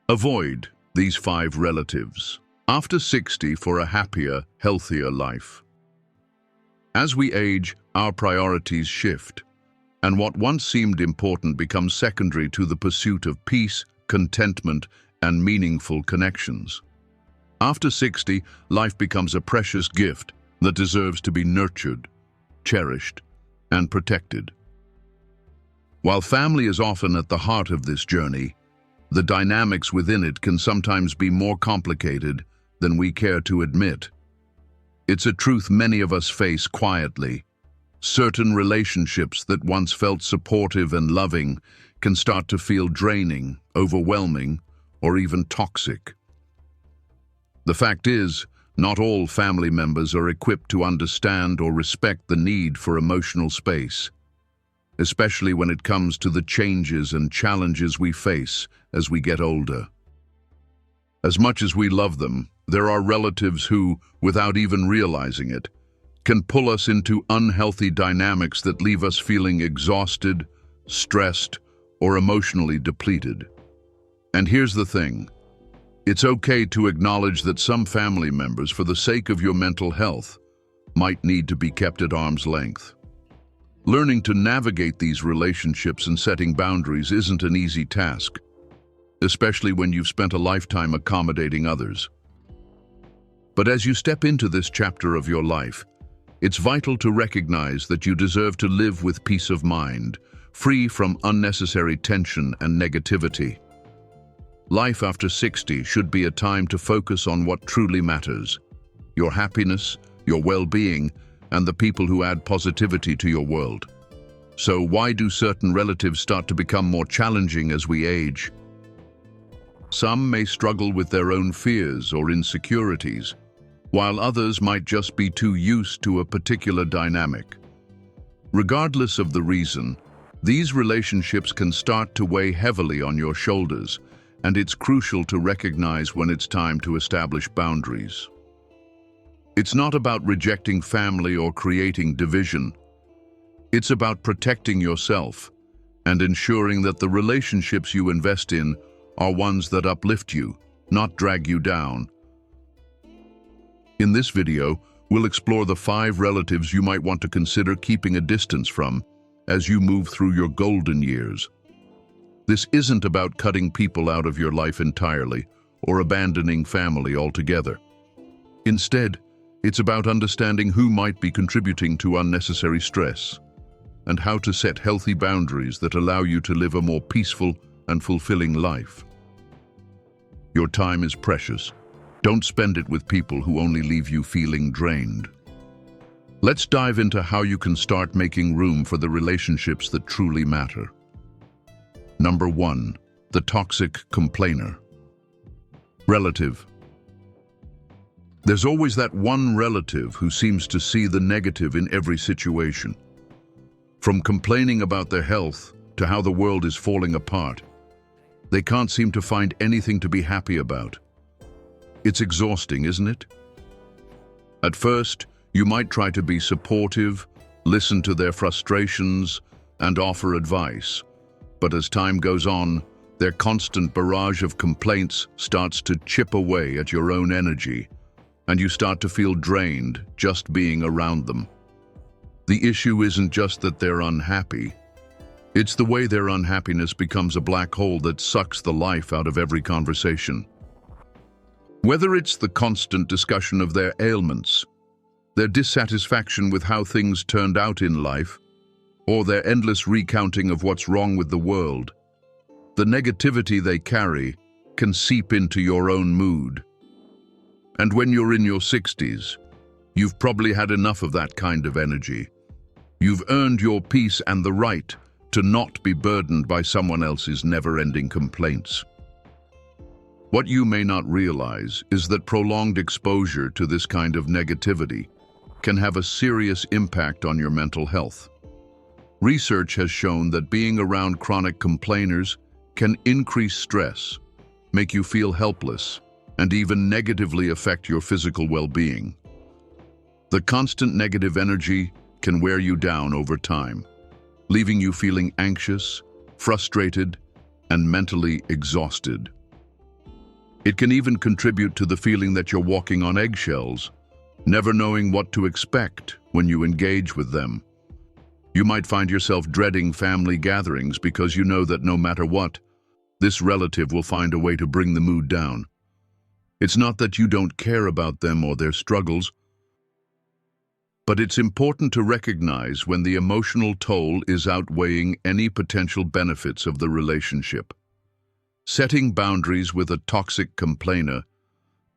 Avoid these 5 relatives. After 60 for a happier, healthier life. As we age, our priorities shift, and what once seemed important becomes secondary to the pursuit of peace, contentment, and meaningful connections. After 60, life becomes a precious gift that deserves to be nurtured, cherished, and protected. While family is often at the heart of this journey, the dynamics within it can sometimes be more complicated than we care to admit. It's a truth many of us face quietly. Certain relationships that once felt supportive and loving can start to feel draining, overwhelming, or even toxic. The fact is, not all family members are equipped to understand or respect the need for emotional space, especially when it comes to the changes and challenges we face as we get older. As much as we love them, there are relatives who, without even realizing it, can pull us into unhealthy dynamics that leave us feeling exhausted, stressed, or emotionally depleted. And here's the thing. It's okay to acknowledge that some family members, for the sake of your mental health, might need to be kept at arm's length. Learning to navigate these relationships and setting boundaries isn't an easy task, especially when you've spent a lifetime accommodating others. But as you step into this chapter of your life, it's vital to recognize that you deserve to live with peace of mind, free from unnecessary tension and negativity. Life after 60 should be a time to focus on what truly matters: your happiness, your well-being, and the people who add positivity to your world. So why do certain relatives start to become more challenging as we age? Some may struggle with their own fears or insecurities, while others might just be too used to a particular dynamic. Regardless of the reason, these relationships can start to weigh heavily on your shoulders, and it's crucial to recognize when it's time to establish boundaries. It's not about rejecting family or creating division. It's about protecting yourself and ensuring that the relationships you invest in are ones that uplift you, not drag you down. In this video, we'll explore the 5 relatives you might want to consider keeping a distance from as you move through your golden years. This isn't about cutting people out of your life entirely or abandoning family altogether. Instead, it's about understanding who might be contributing to unnecessary stress and how to set healthy boundaries that allow you to live a more peaceful and fulfilling life. Your time is precious. Don't spend it with people who only leave you feeling drained. Let's dive into how you can start making room for the relationships that truly matter. Number 1, the toxic complainer. Relative. There's always that one relative who seems to see the negative in every situation. From complaining about their health to how the world is falling apart, they can't seem to find anything to be happy about. It's exhausting, isn't it? At first, you might try to be supportive, listen to their frustrations, and offer advice. But as time goes on, their constant barrage of complaints starts to chip away at your own energy, and you start to feel drained just being around them. The issue isn't just that they're unhappy. It's the way their unhappiness becomes a black hole that sucks the life out of every conversation. Whether it's the constant discussion of their ailments, their dissatisfaction with how things turned out in life, or their endless recounting of what's wrong with the world, the negativity they carry can seep into your own mood. And when you're in your 60s, you've probably had enough of that kind of energy. You've earned your peace and the right to not be burdened by someone else's never-ending complaints. What you may not realize is that prolonged exposure to this kind of negativity can have a serious impact on your mental health. Research has shown that being around chronic complainers can increase stress, make you feel helpless, and even negatively affect your physical well-being. The constant negative energy can wear you down over time, leaving you feeling anxious, frustrated, and mentally exhausted. It can even contribute to the feeling that you're walking on eggshells, never knowing what to expect when you engage with them. You might find yourself dreading family gatherings because you know that no matter what, this relative will find a way to bring the mood down. It's not that you don't care about them or their struggles, but it's important to recognize when the emotional toll is outweighing any potential benefits of the relationship. Setting boundaries with a toxic complainer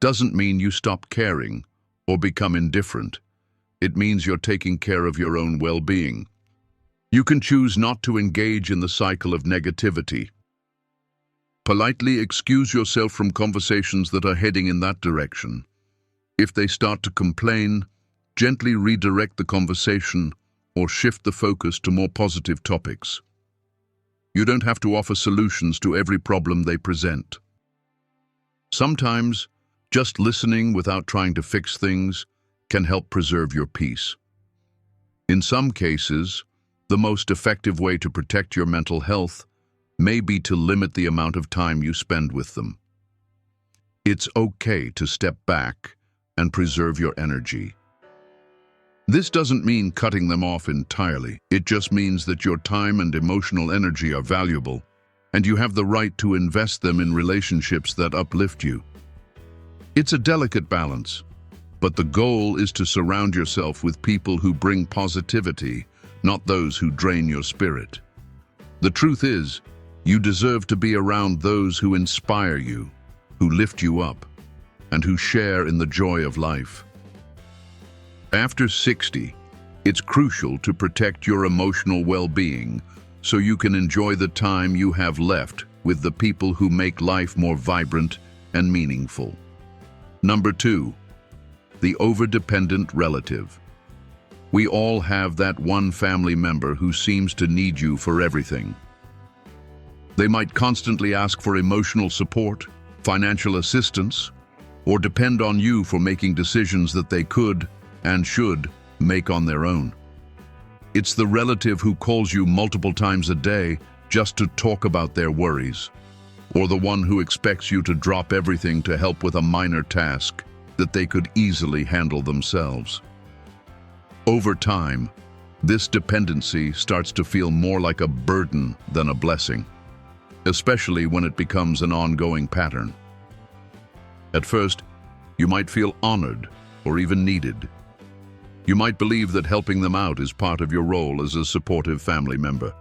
doesn't mean you stop caring or become indifferent. It means you're taking care of your own well-being. You can choose not to engage in the cycle of negativity. Politely excuse yourself from conversations that are heading in that direction. If they start to complain, gently redirect the conversation or shift the focus to more positive topics. You don't have to offer solutions to every problem they present. Sometimes, just listening without trying to fix things can help preserve your peace. In some cases, the most effective way to protect your mental health may be to limit the amount of time you spend with them. It's okay to step back and preserve your energy. This doesn't mean cutting them off entirely. It just means that your time and emotional energy are valuable, and you have the right to invest them in relationships that uplift you. It's a delicate balance, but the goal is to surround yourself with people who bring positivity, not those who drain your spirit. The truth is, you deserve to be around those who inspire you, who lift you up, and who share in the joy of life. After 60, it's crucial to protect your emotional well-being so you can enjoy the time you have left with the people who make life more vibrant and meaningful. Number 2, the overdependent relative. We all have that one family member who seems to need you for everything. They might constantly ask for emotional support, financial assistance, or depend on you for making decisions that they could and should make on their own. It's the relative who calls you multiple times a day just to talk about their worries, or the one who expects you to drop everything to help with a minor task that they could easily handle themselves. Over time, this dependency starts to feel more like a burden than a blessing, especially when it becomes an ongoing pattern. At first, you might feel honored or even needed. You might believe that helping them out is part of your role as a supportive family member.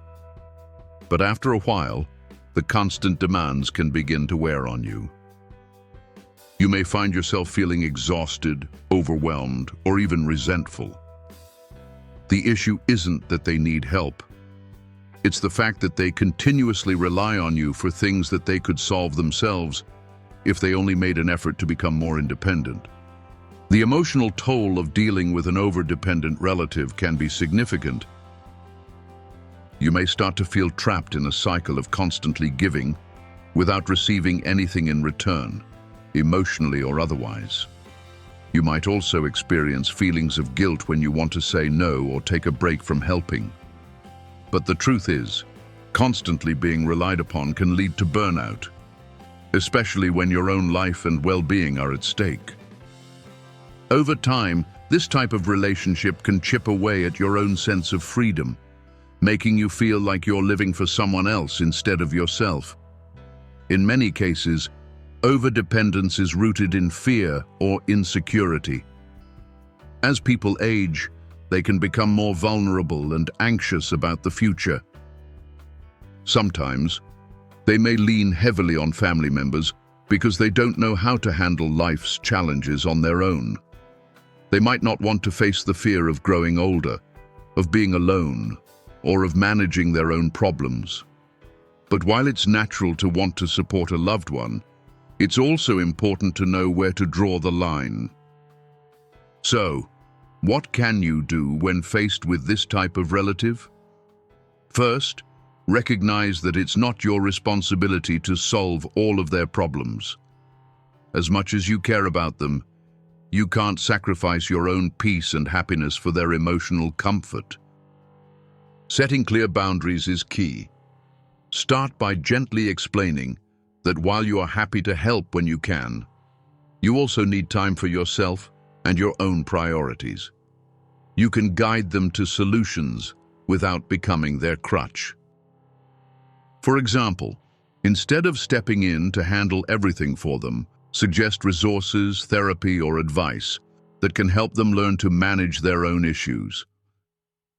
But after a while, the constant demands can begin to wear on you. You may find yourself feeling exhausted, overwhelmed, or even resentful. The issue isn't that they need help. It's the fact that they continuously rely on you for things that they could solve themselves if they only made an effort to become more independent. The emotional toll of dealing with an over-dependent relative can be significant. You may start to feel trapped in a cycle of constantly giving without receiving anything in return, emotionally or otherwise. You might also experience feelings of guilt when you want to say no or take a break from helping. But the truth is, constantly being relied upon can lead to burnout, especially when your own life and well-being are at stake. Over time, this type of relationship can chip away at your own sense of freedom, making you feel like you're living for someone else instead of yourself. In many cases, overdependence is rooted in fear or insecurity. As people age, they can become more vulnerable and anxious about the future. Sometimes, they may lean heavily on family members because they don't know how to handle life's challenges on their own. They might not want to face the fear of growing older, of being alone, or of managing their own problems. But while it's natural to want to support a loved one, it's also important to know where to draw the line. So, what can you do when faced with this type of relative? First, recognize that it's not your responsibility to solve all of their problems. As much as you care about them, you can't sacrifice your own peace and happiness for their emotional comfort. Setting clear boundaries is key. Start by gently explaining that while you are happy to help when you can, you also need time for yourself and your own priorities. You can guide them to solutions without becoming their crutch. For example, instead of stepping in to handle everything for them, suggest resources, therapy, or advice that can help them learn to manage their own issues.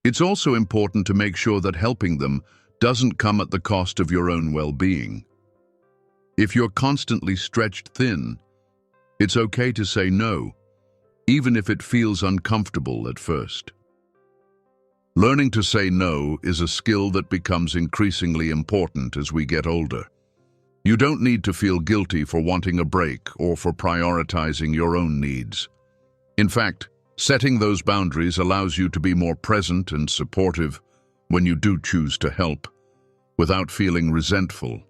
It's also important to make sure that helping them doesn't come at the cost of your own well-being. If you're constantly stretched thin, it's okay to say no, even if it feels uncomfortable at first. Learning to say no is a skill that becomes increasingly important as we get older. You don't need to feel guilty for wanting a break or for prioritizing your own needs. In fact, setting those boundaries allows you to be more present and supportive when you do choose to help, without feeling resentful.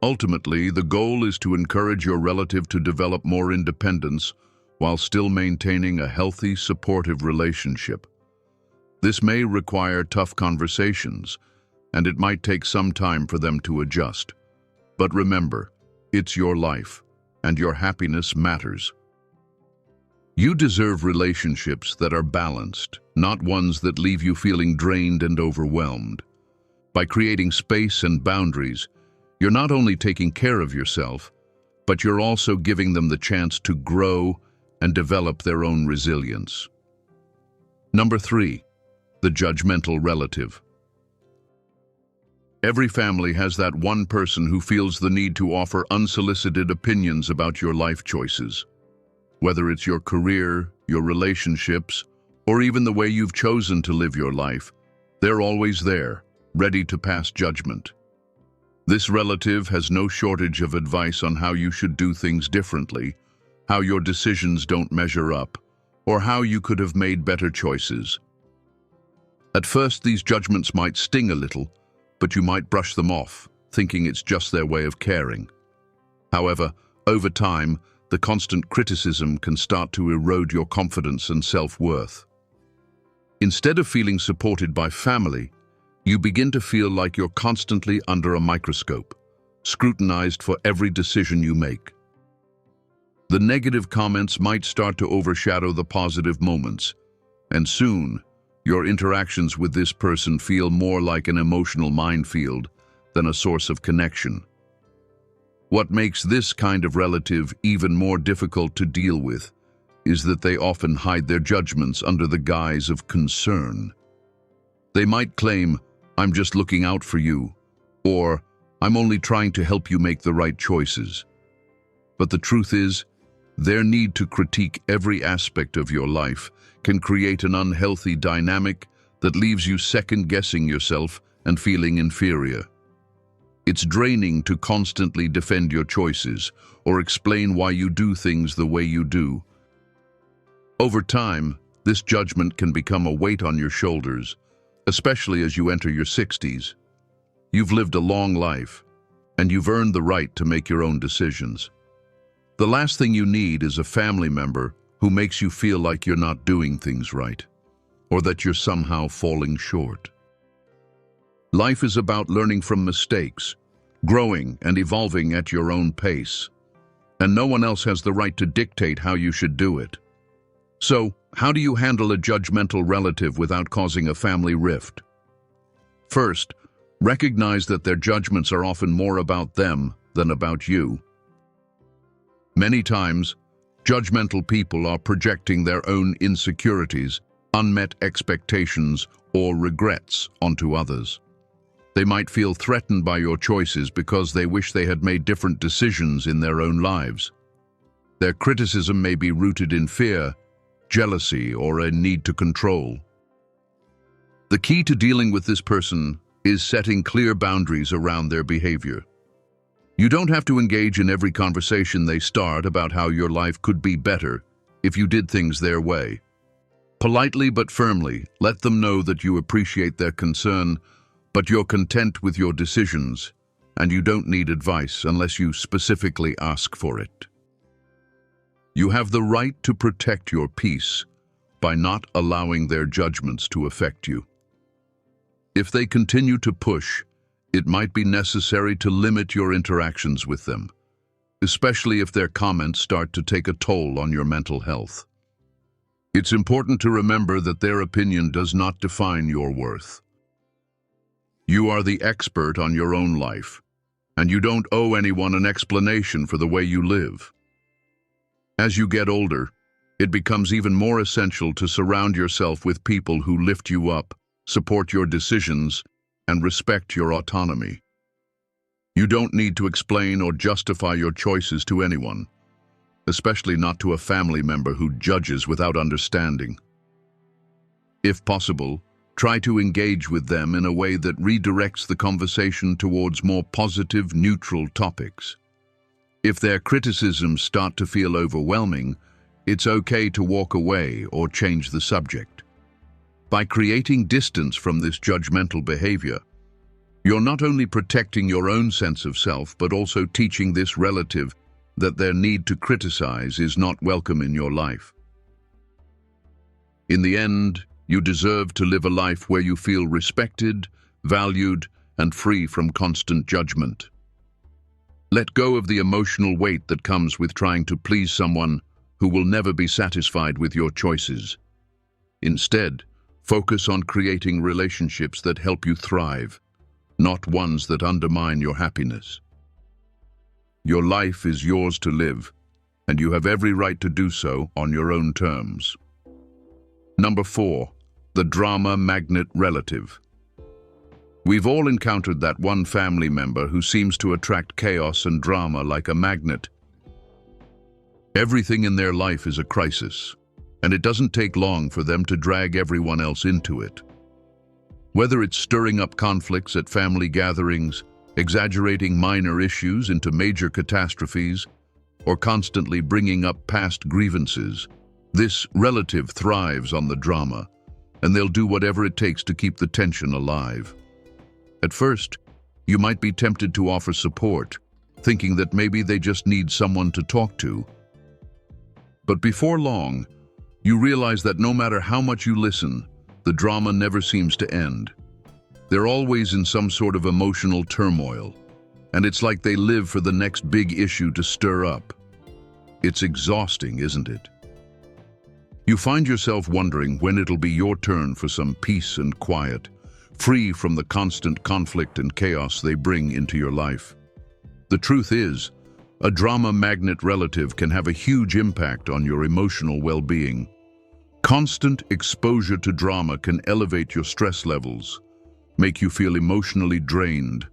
Ultimately, the goal is to encourage your relative to develop more independence while still maintaining a healthy, supportive relationship. This may require tough conversations, and it might take some time for them to adjust. But remember, it's your life, and your happiness matters. You deserve relationships that are balanced, not ones that leave you feeling drained and overwhelmed. By creating space and boundaries, you're not only taking care of yourself, but you're also giving them the chance to grow and develop their own resilience. Number 3, the judgmental relative. Every family has that one person who feels the need to offer unsolicited opinions about your life choices. Whether it's your career, your relationships, or even the way you've chosen to live your life, they're always there, ready to pass judgment. This relative has no shortage of advice on how you should do things differently, how your decisions don't measure up, or how you could have made better choices. At first, these judgments might sting a little, but you might brush them off, thinking it's just their way of caring. However, over time, the constant criticism can start to erode your confidence and self-worth. Instead of feeling supported by family, you begin to feel like you're constantly under a microscope, scrutinized for every decision you make. The negative comments might start to overshadow the positive moments, and soon, your interactions with this person feel more like an emotional minefield than a source of connection. What makes this kind of relative even more difficult to deal with is that they often hide their judgments under the guise of concern. They might claim, "I'm just looking out for you," or "I'm only trying to help you make the right choices." But the truth is, their need to critique every aspect of your life can create an unhealthy dynamic that leaves you second-guessing yourself and feeling inferior. It's draining to constantly defend your choices or explain why you do things the way you do. Over time, this judgment can become a weight on your shoulders, especially as you enter your 60s. You've lived a long life, and you've earned the right to make your own decisions. The last thing you need is a family member who makes you feel like you're not doing things right, or that you're somehow falling short. Life is about learning from mistakes, growing and evolving at your own pace, and no one else has the right to dictate how you should do it. So, how do you handle a judgmental relative without causing a family rift? First, recognize that their judgments are often more about them than about you. Many times, judgmental people are projecting their own insecurities, unmet expectations, or regrets onto others. They might feel threatened by your choices because they wish they had made different decisions in their own lives. Their criticism may be rooted in fear, jealousy, or a need to control. The key to dealing with this person is setting clear boundaries around their behavior. You don't have to engage in every conversation they start about how your life could be better if you did things their way. Politely but firmly, let them know that you appreciate their concern, but you're content with your decisions, and you don't need advice unless you specifically ask for it. You have the right to protect your peace by not allowing their judgments to affect you. If they continue to push, it might be necessary to limit your interactions with them, especially if their comments start to take a toll on your mental health. It's important to remember that their opinion does not define your worth. You are the expert on your own life, and you don't owe anyone an explanation for the way you live. As you get older, it becomes even more essential to surround yourself with people who lift you up, support your decisions, and respect your autonomy. You don't need to explain or justify your choices to anyone, especially not to a family member who judges without understanding. If possible, try to engage with them in a way that redirects the conversation towards more positive, neutral topics. If their criticisms start to feel overwhelming, it's okay to walk away or change the subject. By creating distance from this judgmental behavior, you're not only protecting your own sense of self, but also teaching this relative that their need to criticize is not welcome in your life. In the end, you deserve to live a life where you feel respected, valued, and free from constant judgment. Let go of the emotional weight that comes with trying to please someone who will never be satisfied with your choices. Instead, focus on creating relationships that help you thrive, not ones that undermine your happiness. Your life is yours to live, and you have every right to do so on your own terms. Number 4, the drama magnet relative. We've all encountered that one family member who seems to attract chaos and drama like a magnet. Everything in their life is a crisis, and it doesn't take long for them to drag everyone else into it. Whether it's stirring up conflicts at family gatherings, exaggerating minor issues into major catastrophes, or constantly bringing up past grievances, this relative thrives on the drama, and they'll do whatever it takes to keep the tension alive. At first, you might be tempted to offer support, thinking that maybe they just need someone to talk to. But before long, you realize that no matter how much you listen, the drama never seems to end. They're always in some sort of emotional turmoil, and it's like they live for the next big issue to stir up. It's exhausting, isn't it? You find yourself wondering when it'll be your turn for some peace and quiet, free from the constant conflict and chaos they bring into your life. The truth is, a drama magnet relative can have a huge impact on your emotional well-being. Constant exposure to drama can elevate your stress levels, make you feel emotionally drained,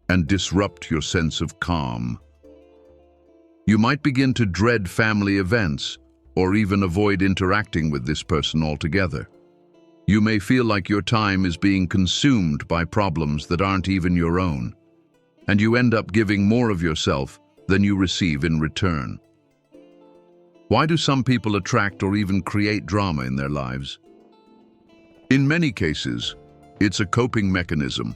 and disrupt your sense of calm. You might begin to dread family events, or even avoid interacting with this person altogether. You may feel like your time is being consumed by problems that aren't even your own, and you end up giving more of yourself than you receive in return. Why do some people attract or even create drama in their lives? In many cases, it's a coping mechanism.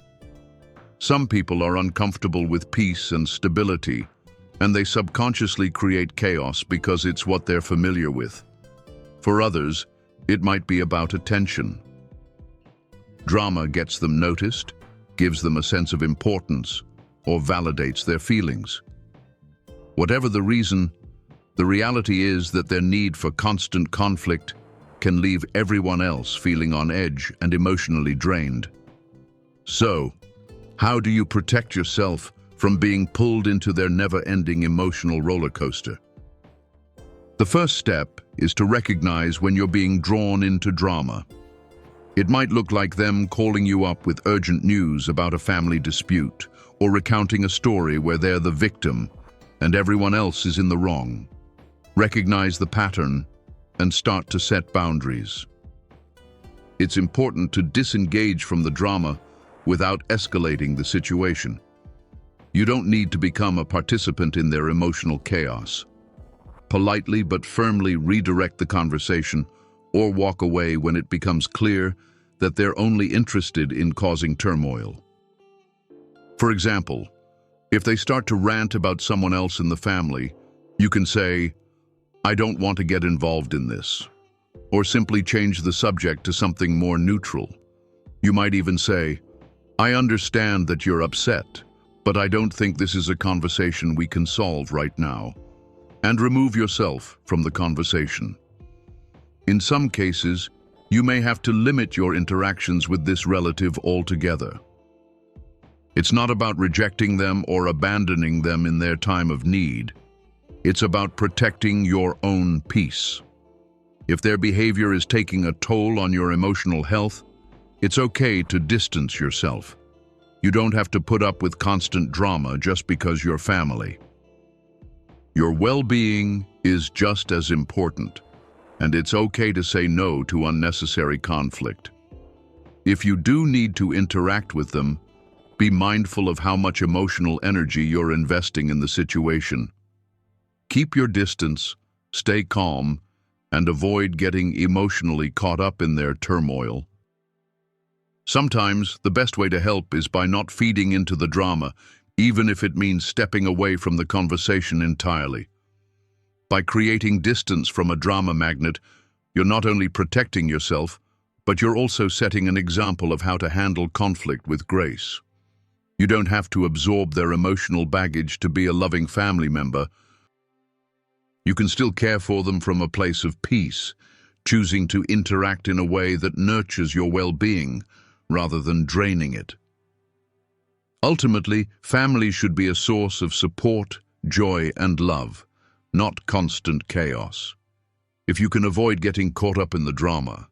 Some people are uncomfortable with peace and stability, and they subconsciously create chaos because it's what they're familiar with. For others, it might be about attention. Drama gets them noticed, gives them a sense of importance, or validates their feelings. Whatever the reason, the reality is that their need for constant conflict can leave everyone else feeling on edge and emotionally drained. So, how do you protect yourself from being pulled into their never-ending emotional roller coaster? The first step is to recognize when you're being drawn into drama. It might look like them calling you up with urgent news about a family dispute, or recounting a story where they're the victim and everyone else is in the wrong. Recognize the pattern and start to set boundaries. It's important to disengage from the drama without escalating the situation. You don't need to become a participant in their emotional chaos. Politely but firmly redirect the conversation or walk away when it becomes clear that they're only interested in causing turmoil. For example, if they start to rant about someone else in the family, you can say, "I don't want to get involved in this," or simply change the subject to something more neutral. You might even say, I understand that you're upset, but I don't think this is a conversation we can solve right now. And remove yourself from the conversation. In some cases, you may have to limit your interactions with this relative altogether. It's not about rejecting them or abandoning them in their time of need. It's about protecting your own peace. If their behavior is taking a toll on your emotional health, it's okay to distance yourself. You don't have to put up with constant drama just because you're family. Your well-being is just as important, and it's okay to say no to unnecessary conflict. If you do need to interact with them, be mindful of how much emotional energy you're investing in the situation. Keep your distance, stay calm, and avoid getting emotionally caught up in their turmoil. Sometimes the best way to help is by not feeding into the drama, even if it means stepping away from the conversation entirely. By creating distance from a drama magnet, you're not only protecting yourself, but you're also setting an example of how to handle conflict with grace. You don't have to absorb their emotional baggage to be a loving family member. You can still care for them from a place of peace, choosing to interact in a way that nurtures your well-being rather than draining it. Ultimately, family should be a source of support, joy, and love, not constant chaos. If you can avoid getting caught up in the drama,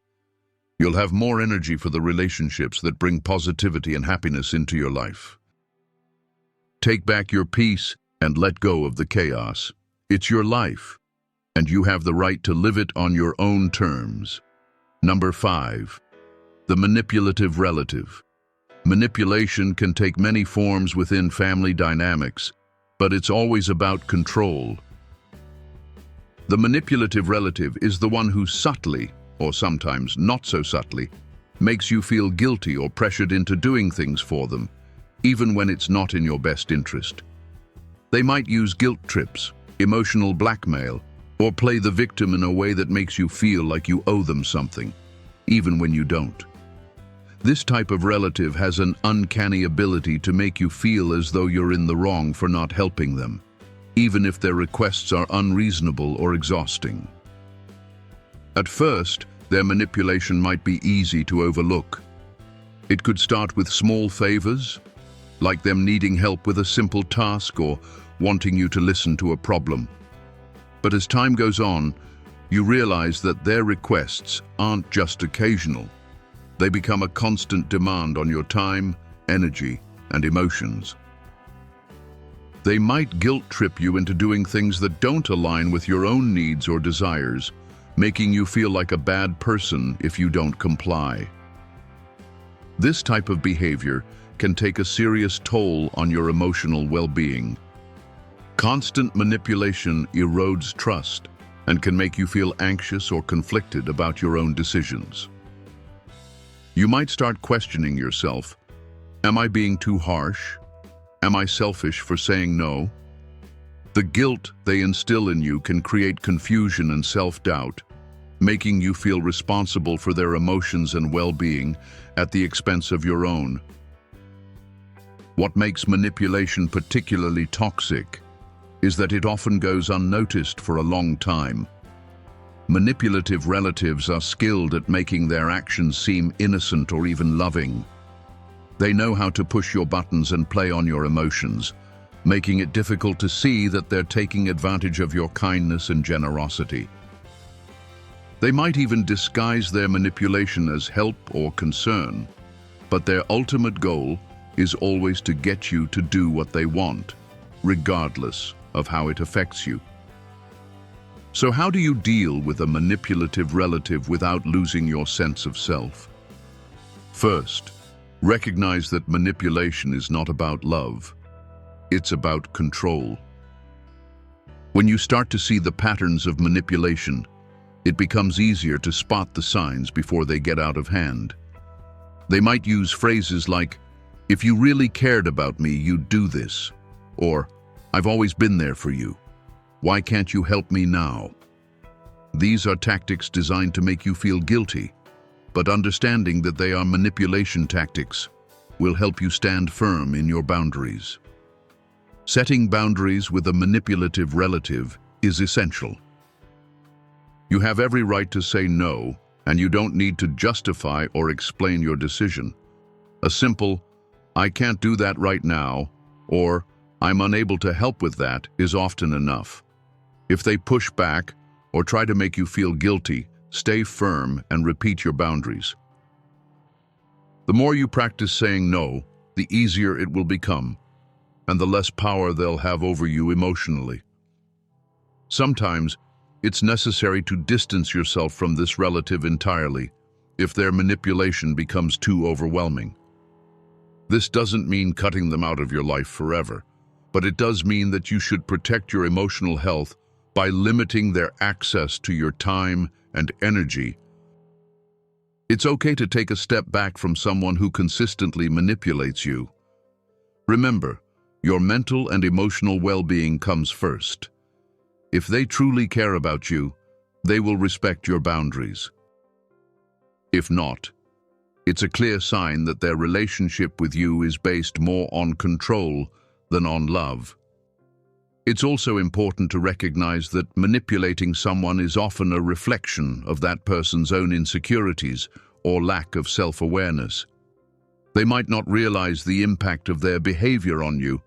you'll have more energy for the relationships that bring positivity and happiness into your life. Take back your peace and let go of the chaos. It's your life, and you have the right to live it on your own terms. Number 5. The manipulative relative. Manipulation can take many forms within family dynamics, but it's always about control. The manipulative relative is the one who subtly, or sometimes not so subtly, makes you feel guilty or pressured into doing things for them, even when it's not in your best interest. They might use guilt trips, emotional blackmail, or play the victim in a way that makes you feel like you owe them something, even when you don't. This type of relative has an uncanny ability to make you feel as though you're in the wrong for not helping them, even if their requests are unreasonable or exhausting. At first, their manipulation might be easy to overlook. It could start with small favors, like them needing help with a simple task or wanting you to listen to a problem. But as time goes on, you realize that their requests aren't just occasional. They become a constant demand on your time, energy, and emotions. They might guilt trip you into doing things that don't align with your own needs or desires, making you feel like a bad person if you don't comply. This type of behavior can take a serious toll on your emotional well-being. Constant manipulation erodes trust and can make you feel anxious or conflicted about your own decisions. You might start questioning yourself. Am I being too harsh? Am I selfish for saying no? The guilt they instill in you can create confusion and self-doubt, making you feel responsible for their emotions and well-being at the expense of your own. What makes manipulation particularly toxic is that it often goes unnoticed for a long time. Manipulative relatives are skilled at making their actions seem innocent or even loving. They know how to push your buttons and play on your emotions, making it difficult to see that they're taking advantage of your kindness and generosity. They might even disguise their manipulation as help or concern, but their ultimate goal is always to get you to do what they want, regardless of how it affects you. So how do you deal with a manipulative relative without losing your sense of self? First, recognize that manipulation is not about love. It's about control. When you start to see the patterns of manipulation, it becomes easier to spot the signs before they get out of hand. They might use phrases like, "If you really cared about me, you'd do this," or "I've always been there for you. Why can't you help me now?" These are tactics designed to make you feel guilty, but understanding that they are manipulation tactics, will help you stand firm in your boundaries. Setting boundaries with a manipulative relative is essential. You have every right to say no, and you don't need to justify or explain your decision. A simple, "I can't do that right now," or "I'm unable to help with that," is often enough. If they push back or try to make you feel guilty, stay firm and repeat your boundaries. The more you practice saying no, the easier it will become, and the less power they'll have over you emotionally. Sometimes, it's necessary to distance yourself from this relative entirely if their manipulation becomes too overwhelming. This doesn't mean cutting them out of your life forever, but it does mean that you should protect your emotional health by limiting their access to your time and energy. It's okay to take a step back from someone who consistently manipulates you. Remember, your mental and emotional well-being comes first. If they truly care about you, they will respect your boundaries. If not, it's a clear sign that their relationship with you is based more on control than on love. It's also important to recognize that manipulating someone is often a reflection of that person's own insecurities or lack of self-awareness. They might not realize the impact of their behavior on you,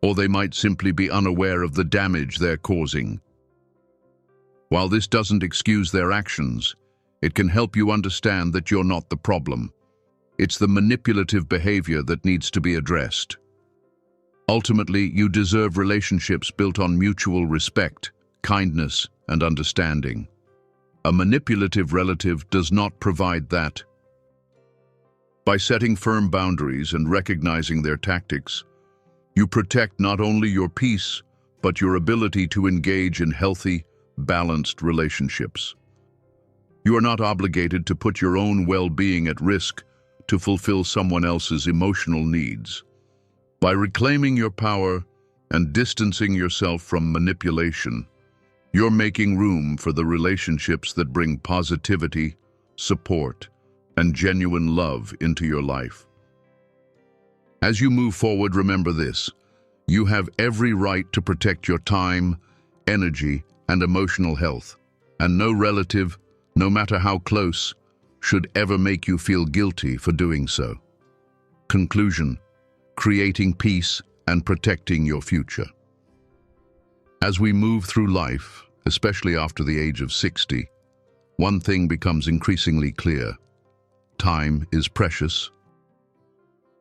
or they might simply be unaware of the damage they're causing. While this doesn't excuse their actions, it can help you understand that you're not the problem. It's the manipulative behavior that needs to be addressed. Ultimately, you deserve relationships built on mutual respect, kindness, and understanding. A manipulative relative does not provide that. By setting firm boundaries and recognizing their tactics, you protect not only your peace, but your ability to engage in healthy, balanced relationships. You are not obligated to put your own well-being at risk to fulfill someone else's emotional needs. By reclaiming your power and distancing yourself from manipulation, you're making room for the relationships that bring positivity, support, and genuine love into your life. As you move forward, remember this: you have every right to protect your time, energy, and emotional health, and no relative, no matter how close, should ever make you feel guilty for doing so. Conclusion: creating peace and protecting your future. As we move through life, especially after the age of 60, one thing becomes increasingly clear: time is precious.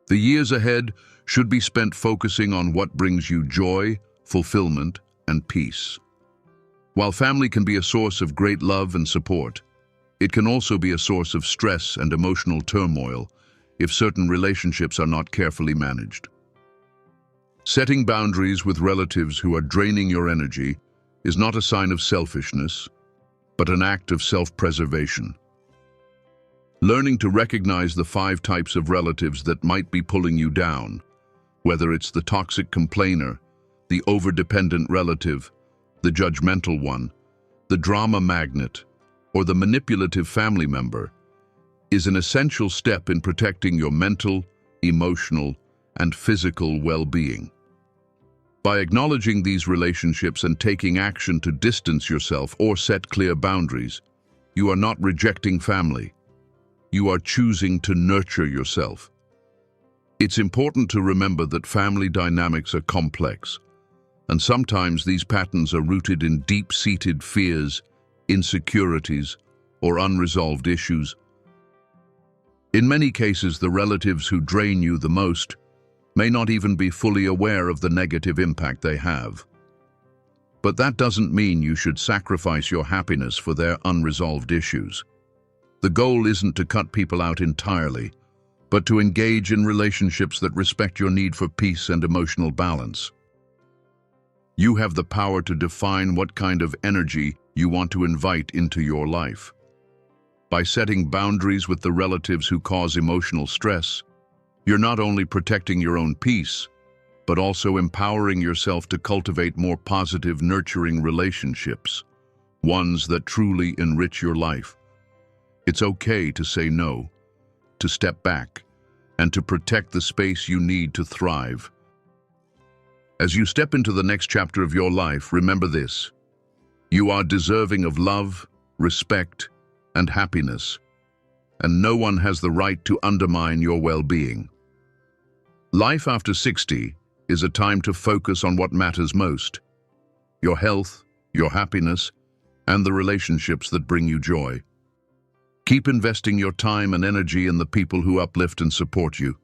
The years ahead should be spent focusing on what brings you joy, fulfillment, and peace. While family can be a source of great love and support, it can also be a source of stress and emotional turmoil if certain relationships are not carefully managed. Setting boundaries with relatives who are draining your energy is not a sign of selfishness, but an act of self-preservation. Learning to recognize the 5 types of relatives that might be pulling you down, whether it's the toxic complainer, the over-dependent relative, the judgmental one, the drama magnet, or the manipulative family member, is an essential step in protecting your mental, emotional, and physical well-being. By acknowledging these relationships and taking action to distance yourself or set clear boundaries, you are not rejecting family. You are choosing to nurture yourself. It's important to remember that family dynamics are complex, and sometimes these patterns are rooted in deep-seated fears, insecurities, or unresolved issues. In many cases, the relatives who drain you the most may not even be fully aware of the negative impact they have. But that doesn't mean you should sacrifice your happiness for their unresolved issues. The goal isn't to cut people out entirely, but to engage in relationships that respect your need for peace and emotional balance. You have the power to define what kind of energy you want to invite into your life. By setting boundaries with the relatives who cause emotional stress, you're not only protecting your own peace, but also empowering yourself to cultivate more positive, nurturing relationships, ones that truly enrich your life. It's okay to say no, to step back, and to protect the space you need to thrive. As you step into the next chapter of your life, remember this: you are deserving of love, respect, and happiness, and no one has the right to undermine your well-being. Life after 60 is a time to focus on what matters most: your health, your happiness, and the relationships that bring you joy. Keep investing your time and energy in the people who uplift and support you,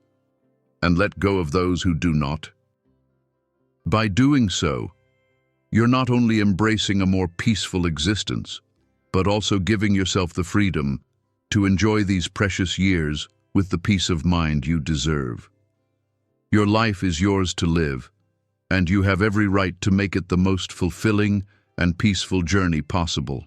and let go of those who do not. By doing so, you're not only embracing a more peaceful existence, but also giving yourself the freedom to enjoy these precious years with the peace of mind you deserve. Your life is yours to live, and you have every right to make it the most fulfilling and peaceful journey possible.